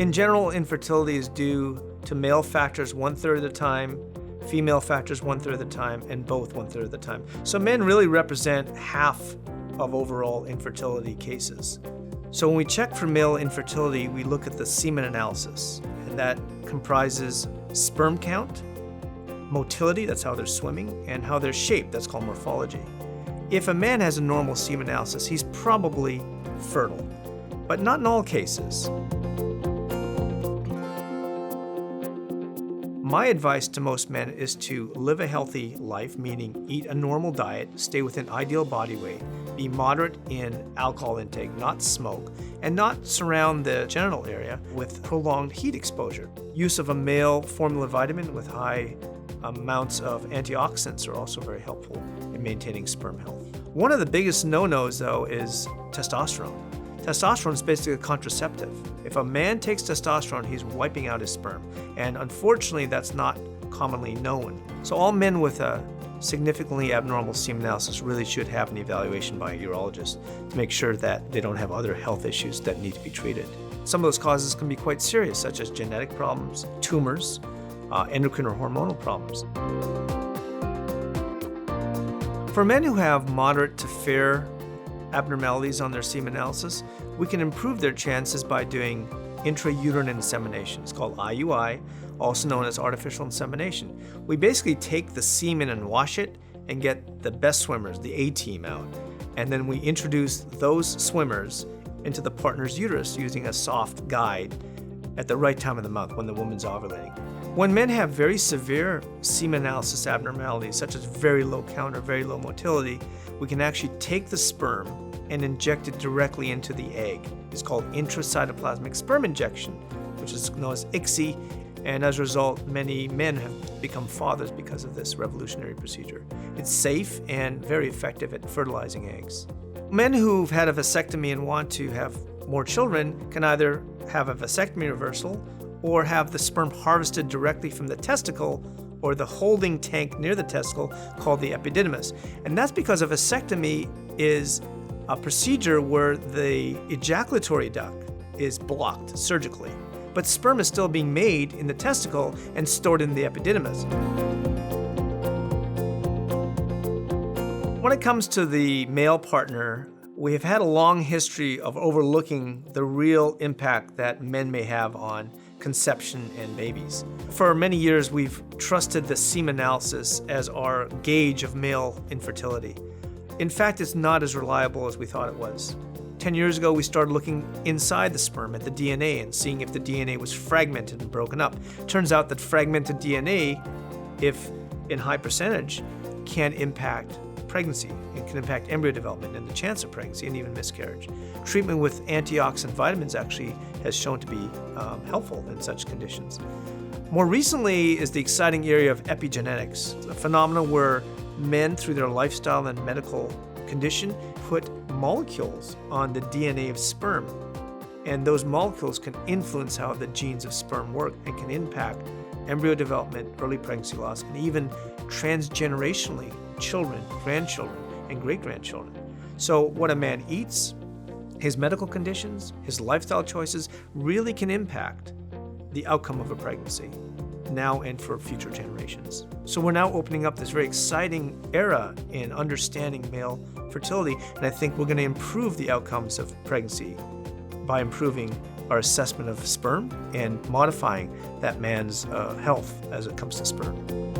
In general, infertility is due to male factors 1/3 of the time, female factors 1/3 of the time, and both 1/3 of the time. So men really represent half of overall infertility cases. So when we check for male infertility, we look at the semen analysis, and that comprises sperm count, motility, that's how they're swimming, and how they're shaped, that's called morphology. If a man has a normal semen analysis, he's probably fertile, but not in all cases. My advice to most men is to live a healthy life, meaning eat a normal diet, stay within ideal body weight, be moderate in alcohol intake, not smoke, and not surround the genital area with prolonged heat exposure. Use of a male formula vitamin with high amounts of antioxidants are also very helpful in maintaining sperm health. One of the biggest no-nos, though, is testosterone. Testosterone is basically a contraceptive. If a man takes testosterone, he's wiping out his sperm. And unfortunately, that's not commonly known. So all men with a significantly abnormal semen analysis really should have an evaluation by a urologist to make sure that they don't have other health issues that need to be treated. Some of those causes can be quite serious, such as genetic problems, tumors, endocrine or hormonal problems. For men who have moderate to fair abnormalities on their semen analysis, we can improve their chances by doing intrauterine insemination. It's called IUI, also known as artificial insemination. We basically take the semen and wash it and get the best swimmers, the A team, out. And then we introduce those swimmers into the partner's uterus using a soft guide at the right time of the month when the woman's ovulating. When men have very severe semen analysis abnormalities, such as very low count or very low motility, we can actually take the sperm and inject it directly into the egg. It's called intracytoplasmic sperm injection, which is known as ICSI, and as a result, many men have become fathers because of this revolutionary procedure. It's safe and very effective at fertilizing eggs. Men who've had a vasectomy and want to have more children can either have a vasectomy reversal or have the sperm harvested directly from the testicle or the holding tank near the testicle called the epididymis. And that's because a vasectomy is a procedure where the ejaculatory duct is blocked surgically, but sperm is still being made in the testicle and stored in the epididymis. When it comes to the male partner, we have had a long history of overlooking the real impact that men may have on conception and babies. For many years, we've trusted the semen analysis as our gauge of male infertility. In fact, it's not as reliable as we thought it was. 10 years ago, we started looking inside the sperm at the DNA and seeing if the DNA was fragmented and broken up. Turns out that fragmented DNA, if in high percentage, can impact pregnancy and can impact embryo development and the chance of pregnancy and even miscarriage. Treatment with antioxidant vitamins actually has shown to be helpful in such conditions. More recently is the exciting area of epigenetics, a phenomenon where men, through their lifestyle and medical condition, put molecules on the DNA of sperm. And those molecules can influence how the genes of sperm work and can impact embryo development, early pregnancy loss, and even transgenerationally, children, grandchildren, and great-grandchildren. So what a man eats, his medical conditions, his lifestyle choices really can impact the outcome of a pregnancy, now and for future generations. So we're now opening up this very exciting era in understanding male fertility, and I think we're going to improve the outcomes of pregnancy by improving our assessment of sperm and modifying that man's health as it comes to sperm.